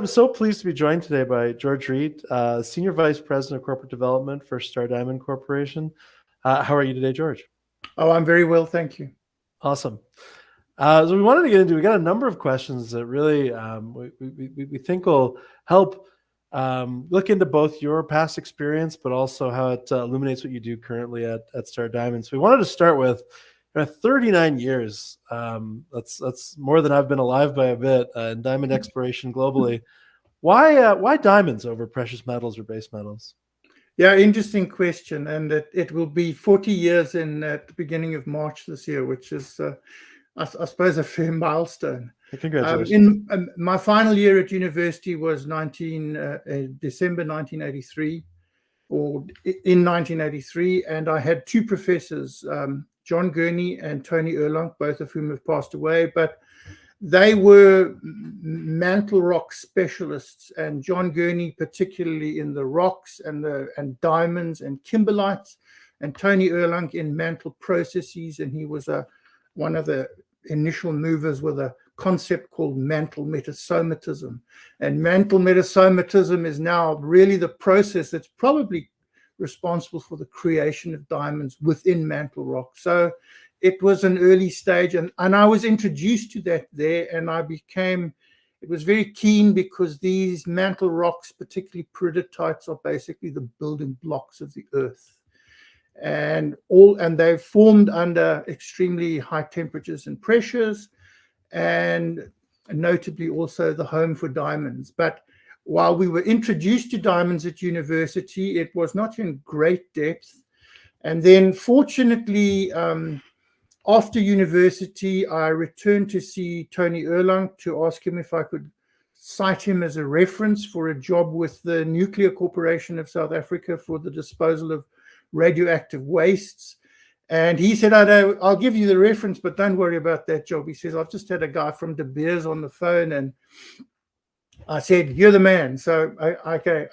I'm so pleased to be joined today by George Reed, Senior Vice President of Corporate Development for Star Diamond Corporation. How are you today, George? Oh, I'm very well, thank you. Awesome. So we wanted to get into, we got a number of questions that really we think will help look into both your past experience, but also how it illuminates what you do currently at Star Diamond. So we wanted to start with 39 years. That's more than I've been alive by a bit in diamond exploration globally. Why diamonds over precious metals or base metals? Yeah, interesting question. And it will be 40 years at the beginning of March this year, which is, I suppose, a fair milestone. Congratulations. In my final year at university was December 1983, or in 1983, and I had two professors, John Gurney and Tony Erlang, both of whom have passed away, but they were mantle rock specialists, and John Gurney particularly in the rocks and diamonds and kimberlites, and Tony Erlang in mantle processes, and he was one of the initial movers with a concept called mantle metasomatism. And mantle metasomatism is now really the process that's probably responsible for the creation of diamonds within mantle rock. So it was an early stage, and I was introduced to that there, and it was very keen because these mantle rocks, particularly peridotites, are basically the building blocks of the earth. And they've formed under extremely high temperatures and pressures, and notably also the home for diamonds. But while we were introduced to diamonds at university, it was not in great depth. And then fortunately, after university, I returned to see Tony Erlang to ask him if I could cite him as a reference for a job with the Nuclear Corporation of South Africa for the disposal of radioactive wastes. And he said, I'll give you the reference, but don't worry about that job. He says, I've just had a guy from De Beers on the phone, and I said, you're the man. So, okay.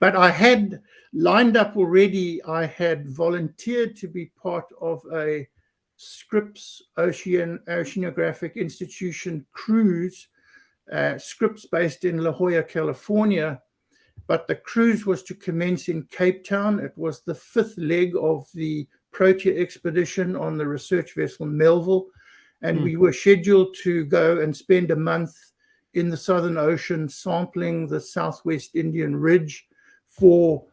But I had lined up already. I had volunteered to be part of a Scripps Oceanographic Institution cruise, Scripps based in La Jolla, California. But the cruise was to commence in Cape Town. It was the fifth leg of the Protea expedition on the research vessel Melville. And we were scheduled to go and spend a month in the Southern Ocean sampling the Southwest Indian Ridge for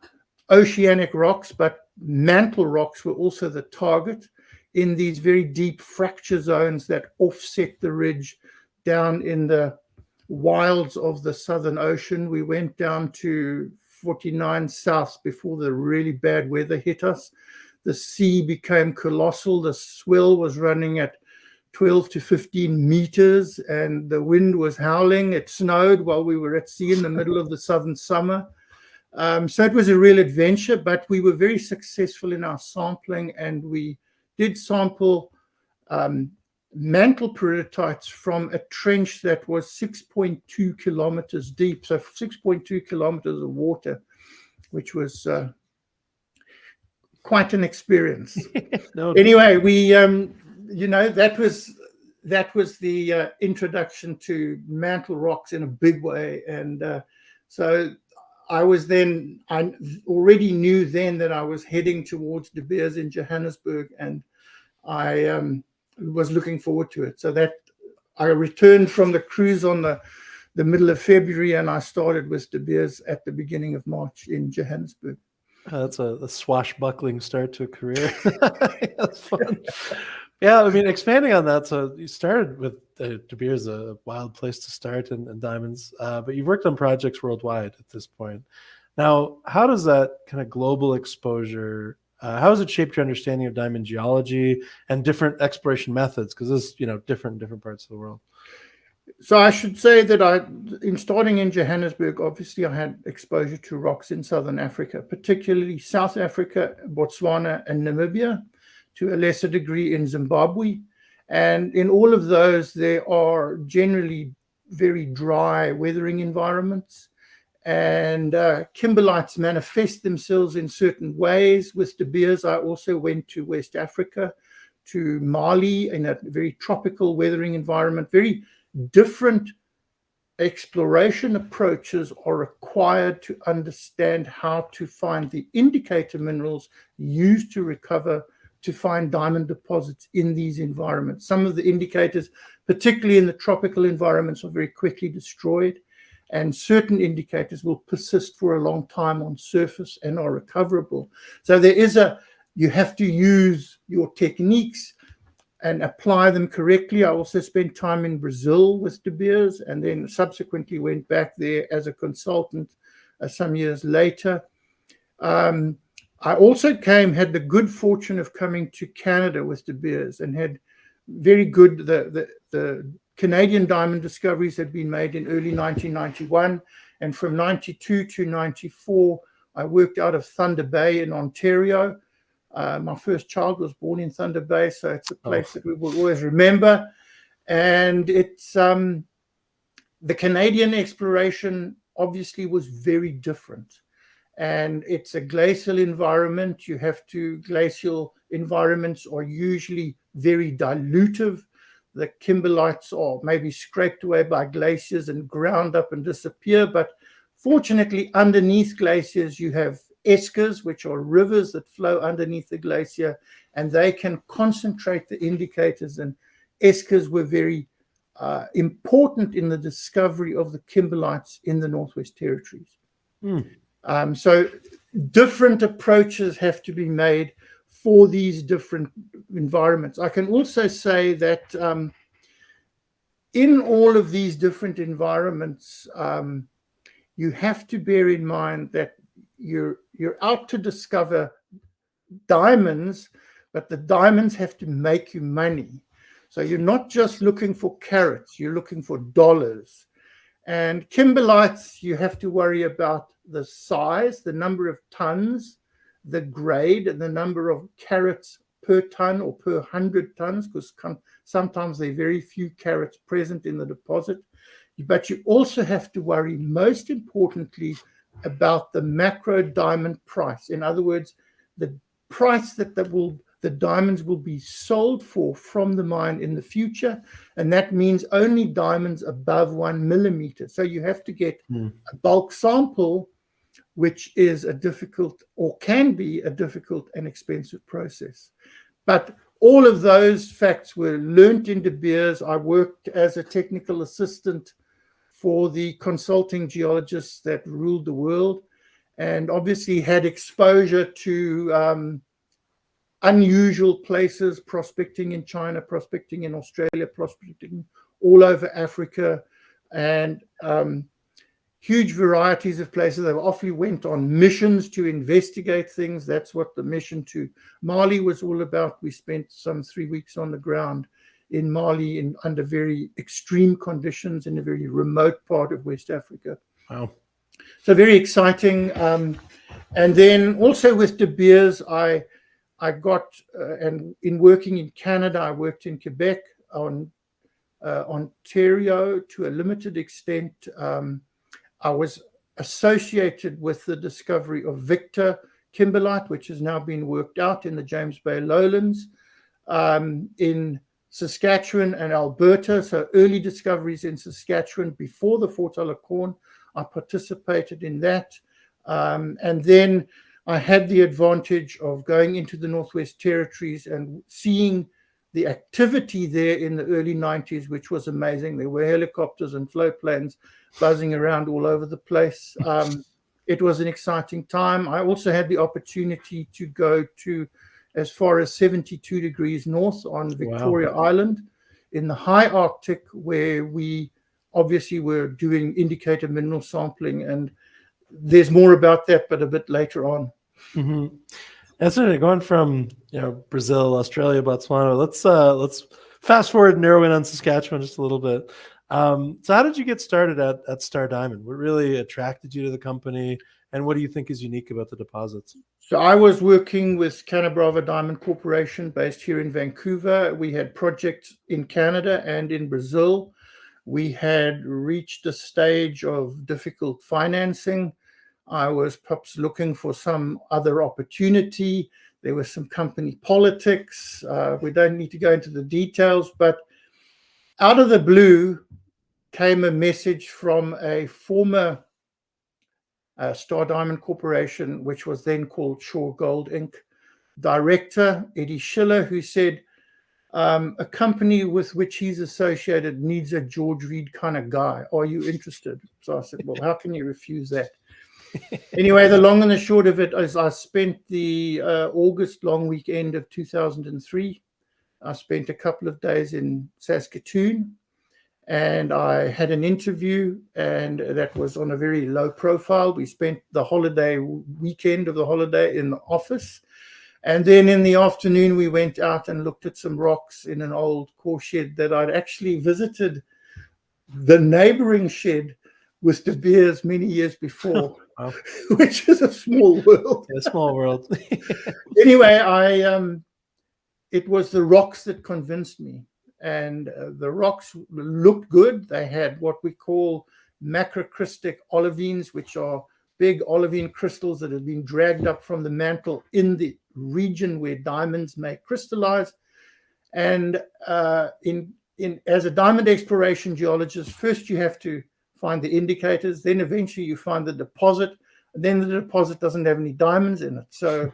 oceanic rocks, but mantle rocks were also the target in these very deep fracture zones that offset the ridge down in the wilds of the Southern Ocean. We went down to 49 South before the really bad weather hit us. The sea became colossal. The swell was running at 12 to 15 meters, and the wind was howling. It snowed while we were at sea in the middle of the southern summer. So it was a real adventure, but we were very successful in our sampling, and we did sample mantle peridotites from a trench that was 6.2 kilometers deep. So 6.2 kilometers of water, which was quite an experience. Anyway, we that was the introduction to mantle rocks in a big way. And so I already knew then that I was heading towards De Beers in Johannesburg, and I was looking forward to it. So that I returned from the cruise on the middle of February, and I started with De Beers at the beginning of March in Johannesburg. That's a swashbuckling start to a career. That's fun. Yeah, I mean, expanding on that, so you started with De Beers, a wild place to start in diamonds, but you've worked on projects worldwide at this point. Now, how does that kind of global exposure, how has it shaped your understanding of diamond geology and different exploration methods? Because there's, different parts of the world. So I should say that in starting in Johannesburg, obviously I had exposure to rocks in Southern Africa, particularly South Africa, Botswana, and Namibia, to a lesser degree in Zimbabwe. And in all of those, there are generally very dry weathering environments. And kimberlites manifest themselves in certain ways. With De Beers, I also went to West Africa, to Mali, in a very tropical weathering environment, very different exploration approaches are required to understand how to find the indicator minerals used to find diamond deposits in these environments. Some of the indicators, particularly in the tropical environments, are very quickly destroyed, and certain indicators will persist for a long time on surface and are recoverable. So you have to use your techniques and apply them correctly. I also spent time in Brazil with De Beers, and then subsequently went back there as a consultant some years later. I also had the good fortune of coming to Canada with De Beers, and had very good, the Canadian diamond discoveries had been made in early 1991, and from 92 to 94, I worked out of Thunder Bay in Ontario. My first child was born in Thunder Bay, so it's a place that we will always remember. And it's the Canadian exploration obviously was very different. And it's a glacial environment. Glacial environments are usually very dilutive. The kimberlites are maybe scraped away by glaciers and ground up and disappear. But fortunately, underneath glaciers, you have eskers, which are rivers that flow underneath the glacier, and they can concentrate the indicators. And eskers were very important in the discovery of the kimberlites in the Northwest Territories. So different approaches have to be made for these different environments. I can also say that in all of these different environments, you have to bear in mind that you're out to discover diamonds, but the diamonds have to make you money. So you're not just looking for carats, you're looking for dollars. And kimberlites, you have to worry about the size, the number of tons, the grade, and the number of carats per ton or per 100 tons, because sometimes there are very few carats present in the deposit. But you also have to worry, most importantly, about the macro diamond price. In other words, the price that the diamonds will be sold for from the mine in the future. And that means only diamonds above 1 millimeter. So you have to get a bulk sample, which is a difficult, or can be a difficult and expensive process. But all of those facts were learnt in De Beers. I worked as a technical assistant for the consulting geologists that ruled the world, and obviously had exposure to unusual places, prospecting in China, prospecting in Australia, prospecting all over Africa, and huge varieties of places. They often went on missions to investigate things. That's what the mission to Mali was all about. We spent some 3 weeks on the ground in Mali under very extreme conditions in a very remote part of West Africa. Wow. So very exciting. And then also with De Beers, I got, and in working in Canada, I worked in Quebec, on Ontario to a limited extent. I was associated with the discovery of Victor kimberlite, which has now been worked out in the James Bay lowlands, in Saskatchewan and Alberta. So early discoveries in Saskatchewan before the Fort Alacorn. I participated in that. And then I had the advantage of going into the Northwest Territories and seeing the activity there in the early 90s, which was amazing. There were helicopters and float planes buzzing around all over the place. It was an exciting time. I also had the opportunity to go to as far as 72 degrees north on Victoria Island in the high Arctic, where we obviously were doing indicator mineral sampling. And there's more about that, but a bit later on. Mm-hmm. That's right. Going from Brazil, Australia, Botswana. Let's fast forward and narrow in on Saskatchewan just a little bit. So how did you get started at Star Diamond? What really attracted you to the company, and what do you think is unique about the deposits? So I was working with Canabrava Diamond Corporation based here in Vancouver. We had projects in Canada and in Brazil. We had reached a stage of difficult financing. I was perhaps looking for some other opportunity. There was some company politics. We don't need to go into the details, but out of the blue, came a message from a former Star Diamond Corporation, which was then called Shore Gold Inc., director, Eddie Schiller, who said, a company with which he's associated needs a George Reed kind of guy. Are you interested? So I said, well, how can you refuse that? Anyway, the long and the short of it is I spent the August long weekend of 2003. I spent a couple of days in Saskatoon, and I had an interview, and that was on a very low profile. We spent the weekend of the holiday in the office. And then in the afternoon, we went out and looked at some rocks in an old core shed that I'd actually visited the neighboring shed with De Beers many years before, Wow. which is a small world. A small world. Anyway, it was the rocks that convinced me. And the rocks looked good. They had what we call macrocrystic olivines, which are big olivine crystals that have been dragged up from the mantle in the region where diamonds may crystallize. And as a diamond exploration geologist, first you have to find the indicators, then eventually you find the deposit, and then the deposit doesn't have any diamonds in it. So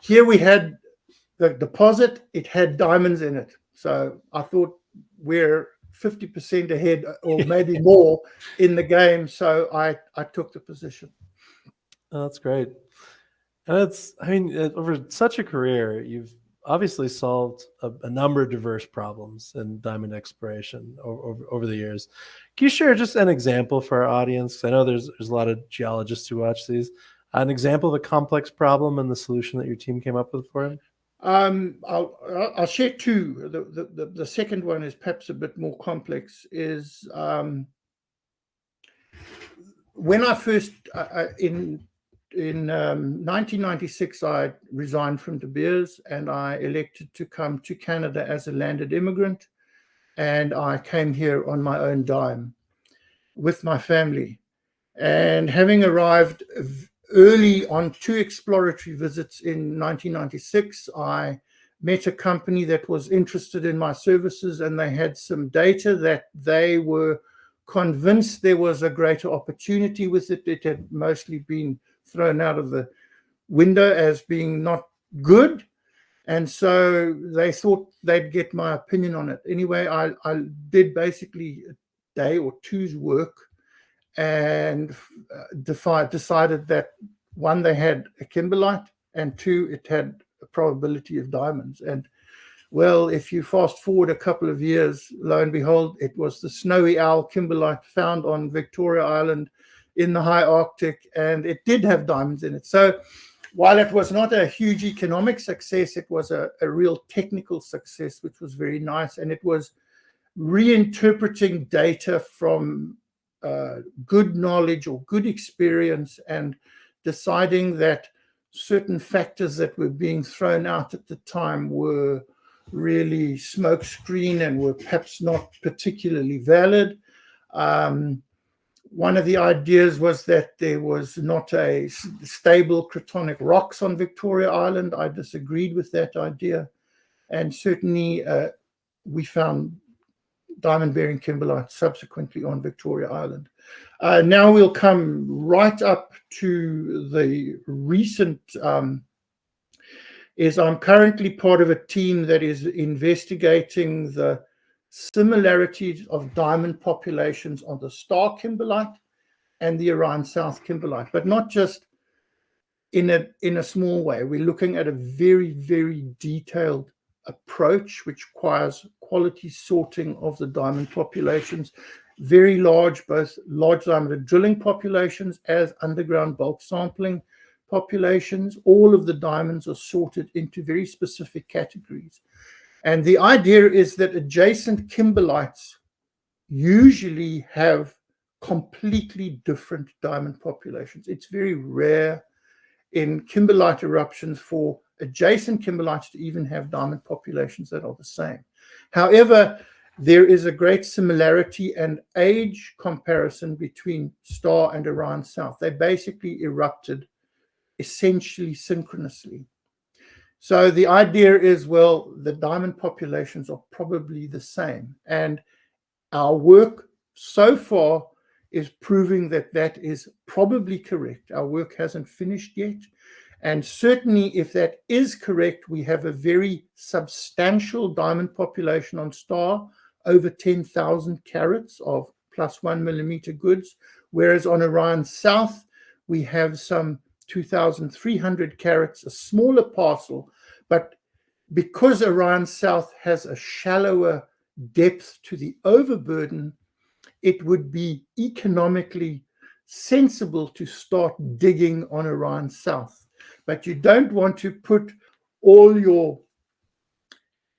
here we had the deposit, it had diamonds in it. So I thought we're 50% ahead or maybe more in the game. So I took the position. Oh, that's great. And over such a career, you've obviously solved a number of diverse problems in diamond exploration over the years. Can you share just an example for our audience? I know there's a lot of geologists who watch these. An example of a complex problem and the solution that your team came up with for him? I'll share two. The second one is perhaps a bit more complex. Is when I first in 1996, I resigned from De Beers and I elected to come to Canada as a landed immigrant, and I came here on my own dime with my family. And having arrived early on 2 exploratory visits in 1996, I met a company that was interested in my services, and they had some data that they were convinced there was a greater opportunity with it. It had mostly been thrown out of the window as being not good. And so they thought they'd get my opinion on it. Anyway, I did basically a day or two's work and decided that, one, they had a kimberlite, and two, it had a probability of diamonds. And well, if you fast forward a couple of years, lo and behold, it was the snowy owl kimberlite found on Victoria Island in the high Arctic, and it did have diamonds in it. So while it was not a huge economic success, it was a real technical success, which was very nice. And it was reinterpreting data from good knowledge or good experience and deciding that certain factors that were being thrown out at the time were really smokescreen and were perhaps not particularly valid. One of the ideas was that there was not a stable cratonic rocks on Victoria Island. I disagreed with that idea. And certainly we found diamond-bearing kimberlite subsequently on Victoria Island. Now we'll come right up to the recent, is I'm currently part of a team that is investigating the similarities of diamond populations on the Star kimberlite and the Orion South kimberlite, but not just in a small way. We're looking at a very, very detailed approach, which requires quality sorting of the diamond populations, very large, both large diameter drilling populations as underground bulk sampling populations. All of the diamonds are sorted into very specific categories. And the idea is that adjacent kimberlites usually have completely different diamond populations. It's very rare in kimberlite eruptions for adjacent kimberlites to even have diamond populations that are the same. However, there is a great similarity and age comparison between Star and Orion South. They basically erupted essentially synchronously. So the idea is, well, the diamond populations are probably the same. And Our work so far is proving that that is probably correct. Our work hasn't finished yet. And certainly, if that is correct, we have a very substantial diamond population on Star, over 10,000 carats of plus 1 millimeter goods, whereas on Orion South, we have some 2,300 carats, a smaller parcel. But because Orion South has a shallower depth to the overburden, it would be economically sensible to start digging on Orion South. But you don't want to put all your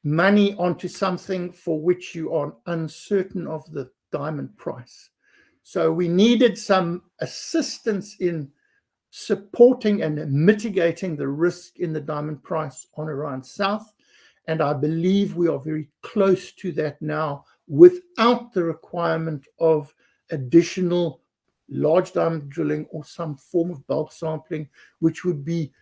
money onto something for which you are uncertain of the diamond price. So we needed some assistance in supporting and mitigating the risk in the diamond price on Orion South. And I believe we are very close to that now without the requirement of additional large diamond drilling or some form of bulk sampling, which would be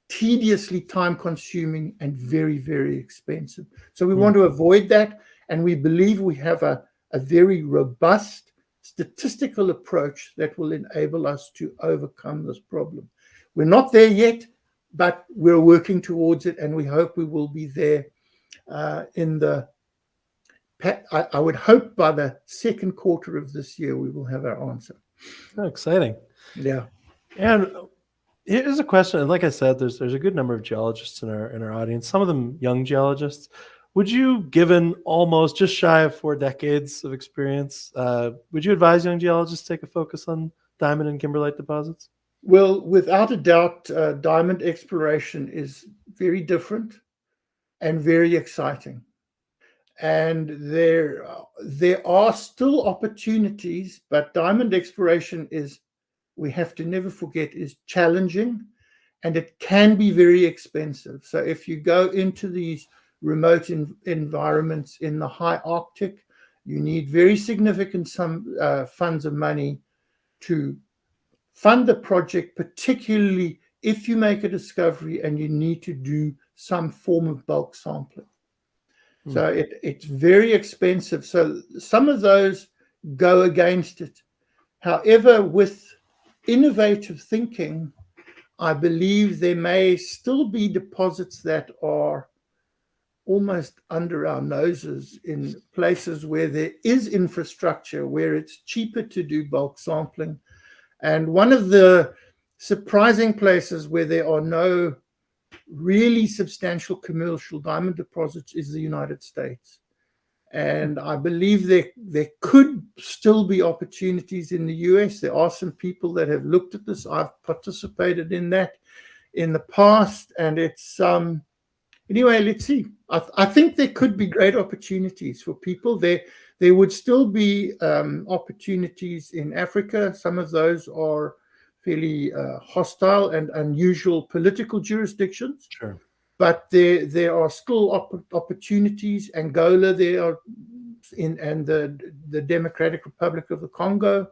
tediously time consuming and very, very expensive. So we want to avoid that. And we believe we have a very robust statistical approach that will enable us to overcome this problem. We're not there yet, but we're working towards it, and we hope we will be there I would hope by the second quarter of this year we will have our answer. Oh, exciting. Yeah. And here's a question. Like I said, there's a good number of geologists in our audience, some of them young geologists. Would you, given almost just shy of 4 decades of experience, would you advise young geologists take a focus on diamond and kimberlite deposits? Well, without a doubt, diamond exploration is very different and very exciting. And there are still opportunities, but diamond exploration is, we have to never forget, is challenging, and it can be very expensive. So if you go into these remote environments in the high Arctic, you need very significant funds of money to fund the project, particularly if you make a discovery and you need to do some form of bulk sampling. So it's very expensive. So some of those go against it. However, with innovative thinking, I believe there may still be deposits that are almost under our noses in places where there is infrastructure, where it's cheaper to do bulk sampling. And one of the surprising places where there are no really substantial commercial diamond deposits is the United States. And I believe there could still be opportunities in the US. There are some people that have looked at this. I've participated in that in the past, and it's anyway, let's see. I think there could be great opportunities for people. There would still be opportunities in Africa. Some of those are fairly hostile and unusual political jurisdictions. Sure. But there are still opportunities. Angola, there are and the Democratic Republic of the Congo.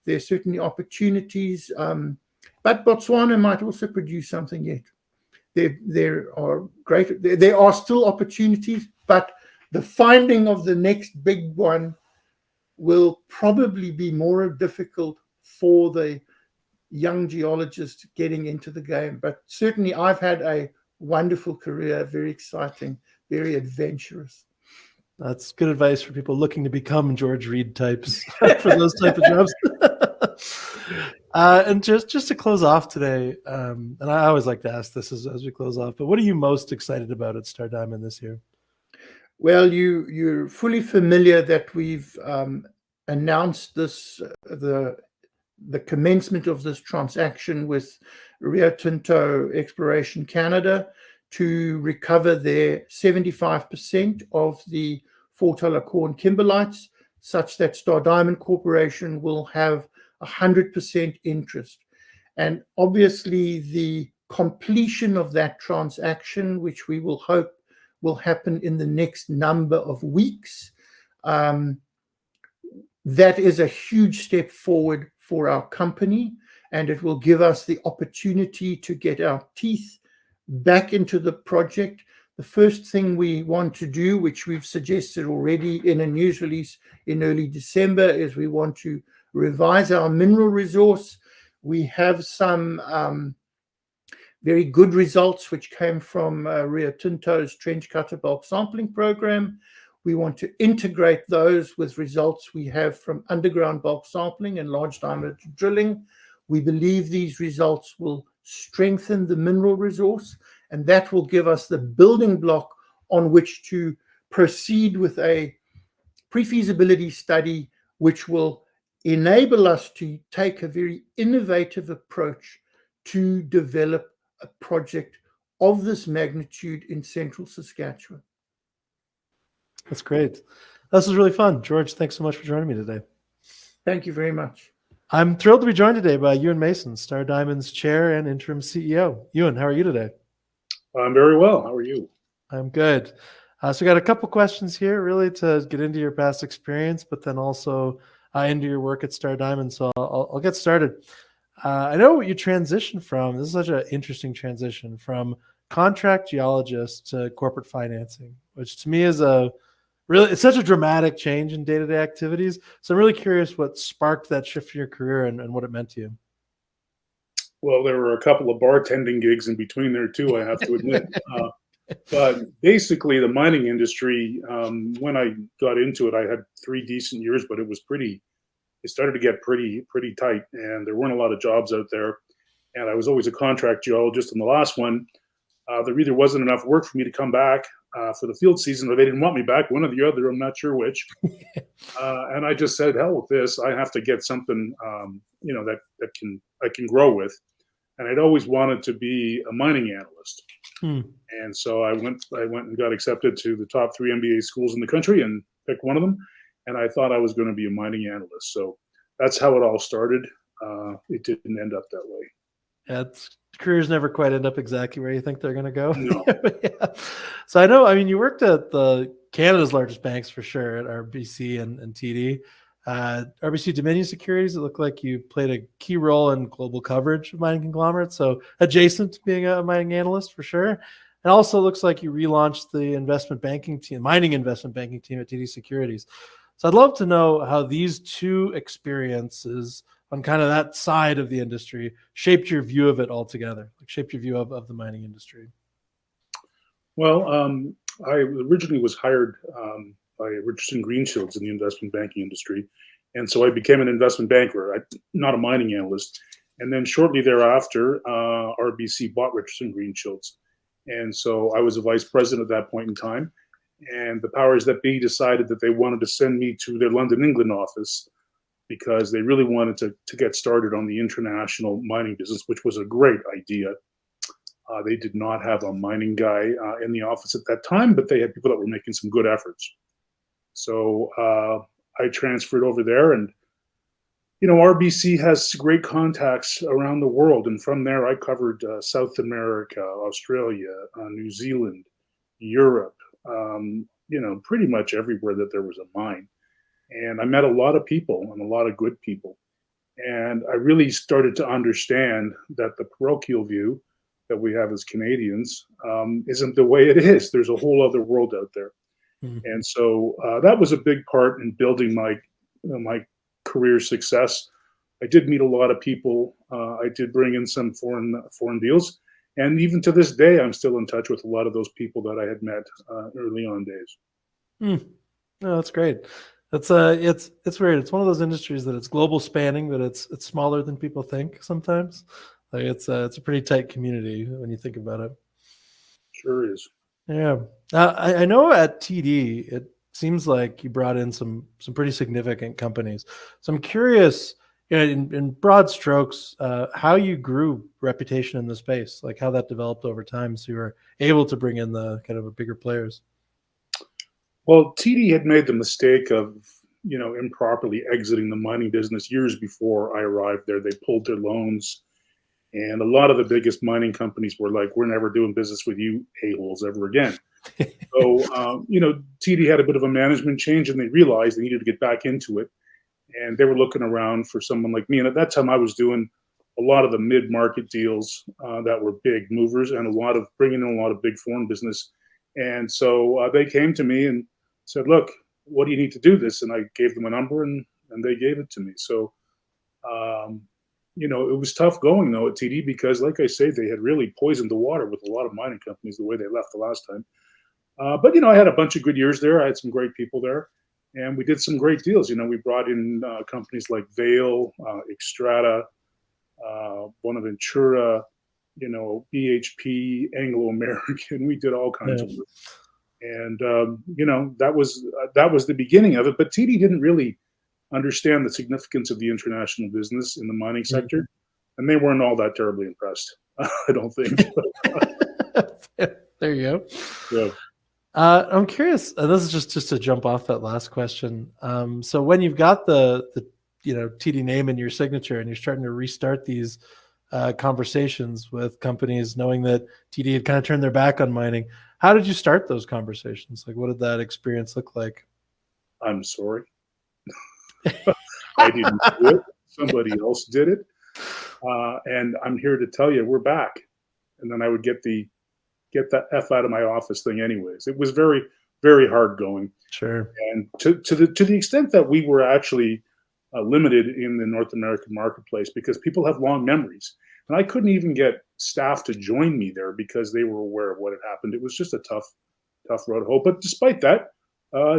There are certainly opportunities. But Botswana might also produce something yet. There are still opportunities, but the finding of the next big one will probably be more difficult for the young geologist getting into the game. But certainly I've had a wonderful career, very exciting, very adventurous. That's good advice for people looking to become George Reed types for those type of jobs. And just to close off today, and I always like to ask this as we close off, but what are you most excited about at Star Diamond this year? Well, you're fully familiar that we've announced this, the commencement of this transaction with Rio Tinto Exploration Canada to recover their 75% of the Fort Alacorn kimberlites, such that Star Diamond Corporation will have 100% interest. And obviously the completion of that transaction, which we will hope will happen in the next number of weeks, that is a huge step forward for our company, and it will give us the opportunity to get our teeth back into the project. The first thing we want to do, which we've suggested already in a news release in early December, is we want to revise our mineral resource. We have some very good results which came from Rio Tinto's trench cutter bulk sampling program. We want to integrate those with results we have from underground bulk sampling and large diameter drilling. We believe these results will strengthen the mineral resource, and that will give us the building block on which to proceed with a pre-feasibility study, which will enable us to take a very innovative approach to develop a project of this magnitude in central Saskatchewan. That's great. This was really fun. George, thanks so much for joining me today. Thank you very much. I'm thrilled to be joined today by Ewan Mason, Star Diamond's chair and interim CEO. Ewan, how are you today? I'm very well. How are you? I'm good. So we got a couple questions here really to get into your past experience, but then also into your work at Star Diamond. So I'll get started. I know what you transitioned from. This is such an interesting transition from contract geologist to corporate financing, which to me is it's such a dramatic change in day-to-day activities. So I'm really curious what sparked that shift in your career and what it meant to you. Well, there were a couple of bartending gigs in between there too, I have to admit. But basically, the mining industry, when I got into it, I had 3 decent years, but it started to get pretty tight, and there weren't a lot of jobs out there. And I was always a contract geologist. In the last one, there either wasn't enough work for me to come back for the field season, or they didn't want me back, one or the other. I'm not sure which. And I just said, hell with this. I have to get something, that I can grow with. And I'd always wanted to be a mining analyst. And so I went and got accepted to the top 3 MBA schools in the country and picked one of them. And I thought I was going to be a mining analyst. So that's how it all started. It didn't end up that way. Careers never quite end up exactly where you think they're going to go. No. Yeah. So you worked at the Canada's largest banks for sure, at RBC and TD. RBC Dominion Securities, it looked like you played a key role in global coverage of mining conglomerates, so adjacent to being a mining analyst for sure. And also looks like you relaunched the mining investment banking team at TD Securities. So I'd love to know how these 2 experiences on kind of that side of the industry shaped your view of it altogether, shaped your view of the mining industry. Well, I originally was hired by Richardson Greenshields in the investment banking industry. And so I became an investment banker, not a mining analyst. And then shortly thereafter, RBC bought Richardson Greenshields. And so I was a vice president at that point in time. And the powers that be decided that they wanted to send me to their London, England office because they really wanted to get started on the international mining business, which was a great idea. They did not have a mining guy in the office at that time, but they had people that were making some good efforts. So I transferred over there, and RBC has great contacts around the world. And from there, I covered South America, Australia, New Zealand, Europe, pretty much everywhere that there was a mine. And I met a lot of people and a lot of good people. And I really started to understand that the parochial view that we have as Canadians isn't the way it is. There's a whole other world out there. Mm-hmm. And so that was a big part in building my career success. I did meet a lot of people. I did bring in some foreign deals. And even to this day, I'm still in touch with a lot of those people that I had met early on days. No, that's great. It's weird. It's one of those industries that it's global spanning, but it's smaller than people think sometimes. It's a pretty tight community when you think about it. Sure is. Yeah. I know at TD, it seems like you brought in some pretty significant companies. So I'm curious, in broad strokes, how you grew reputation in the space, like how that developed over time, so you were able to bring in the kind of bigger players. Well, TD had made the mistake of, improperly exiting the mining business years before I arrived there. They pulled their loans. And a lot of the biggest mining companies were like, we're never doing business with you a-holes ever again. So, TD had a bit of a management change, and they realized they needed to get back into it. And they were looking around for someone like me. And at that time, I was doing a lot of the mid-market deals that were big movers, and bringing in a lot of big foreign business And so they came to me and said, "Look, what do you need to do this?" And I gave them a number, and they gave it to me. So um, it was tough going though at TD because, like I say, they had really poisoned the water with a lot of mining companies the way they left the last time. But I had a bunch of good years there. I had some great people there, and we did some great deals. We brought in companies like Vail, Xstrata, Bonaventura, BHP, Anglo American. We did all kinds Yeah. of work, and that was the beginning of it. But TD didn't really understand the significance of the international business in the mining sector, and they weren't all that terribly impressed. I don't think. There you go. Yeah. I'm curious, and this is just to jump off that last question. So when you've got the TD name in your signature and you're starting to restart these conversations with companies, knowing that TD had kind of turned their back on mining, how did you start those conversations? Like, what did that experience look like? I'm sorry. I didn't do it. Somebody else did it. And I'm here to tell you we're back. And then I would get the F out of my office thing anyways. It was very, very hard going. Sure. And to the extent that we were actually limited in the North American marketplace because people have long memories. And I couldn't even get staff to join me there because they were aware of what had happened. It was just a tough road to hoe. But despite that,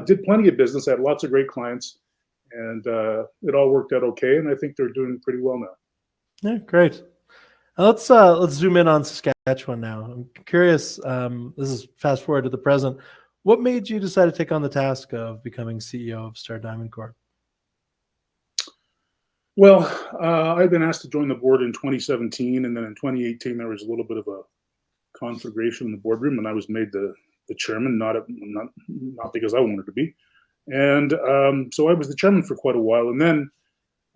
did plenty of business. I had lots of great clients, and it all worked out okay. And I think they're doing pretty well now. Yeah, great. Let's zoom in on Saskatchewan now. I'm curious. This is fast forward to the present. What made you decide to take on the task of becoming CEO of Star Diamond Corp? Well, I've been asked to join the board in 2017, and then in 2018 there was a little bit of a conflagration in the boardroom, and I was made the chairman, not because I wanted to be. And so I was the chairman for quite a while, and then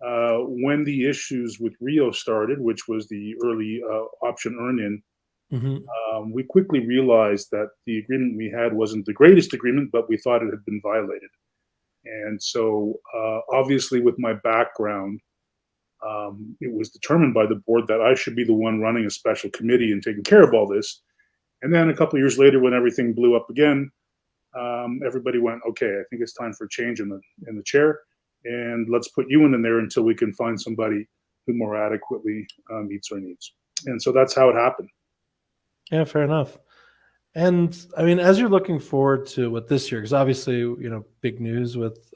when the issues with Rio started, which was the early option earn-in, we quickly realized that the agreement we had wasn't the greatest agreement, but we thought it had been violated. And so obviously with my background, it was determined by the board that I should be the one running a special committee and taking care of all this. And then a couple of years later, when everything blew up again, everybody went, "Okay, I think it's time for a change in the chair, and let's put Ewan in there until we can find somebody who more adequately meets our needs." And so that's how it happened. Yeah, fair enough. And I mean, as you're looking forward to what this year, because obviously, big news with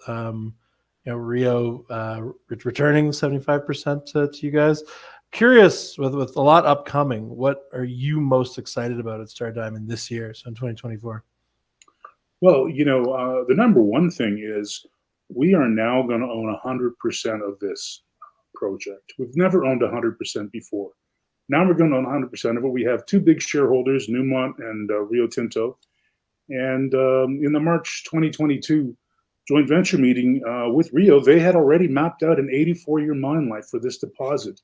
Rio returning 75% to you guys. Curious, with a lot upcoming, what are you most excited about at Star Diamond this year, so in 2024? Well, the number one thing is we are now going to own 100% of this project. We've never owned 100% before. Now we're going to own 100% of it. We have two big shareholders, Newmont and Rio Tinto. And in the March 2022 joint venture meeting with Rio, they had already mapped out an 84-year mine life for this deposit.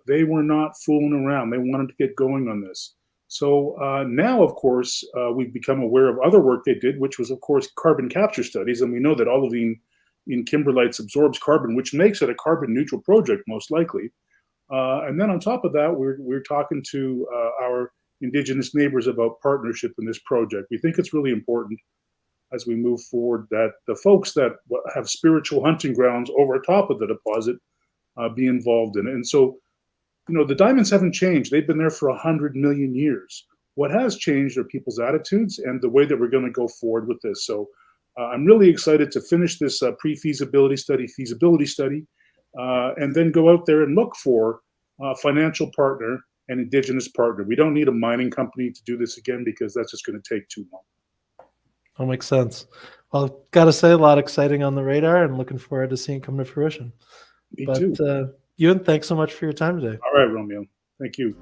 They were not fooling around. They wanted to get going on this. So now, of course, we've become aware of other work they did, which was, of course, carbon capture studies. And we know that olivine in kimberlites absorbs carbon, which makes it a carbon neutral project, most likely. And then on top of that, we're talking to our Indigenous neighbors about partnership in this project. We think it's really important as we move forward that the folks that have spiritual hunting grounds over top of the deposit be involved in it. And so, the diamonds haven't changed. They've been there for 100 million years. What has changed are people's attitudes and the way that we're going to go forward with this. So I'm really excited to finish this pre-feasibility study, feasibility study, and then go out there and look for a financial partner and Indigenous partner. We don't need a mining company to do this again because that's just going to take too long. That makes sense. Well, got to say, a lot exciting on the radar and looking forward to seeing it come to fruition. Me too. Ewan, thanks so much for your time today. All right, Romeo. Thank you.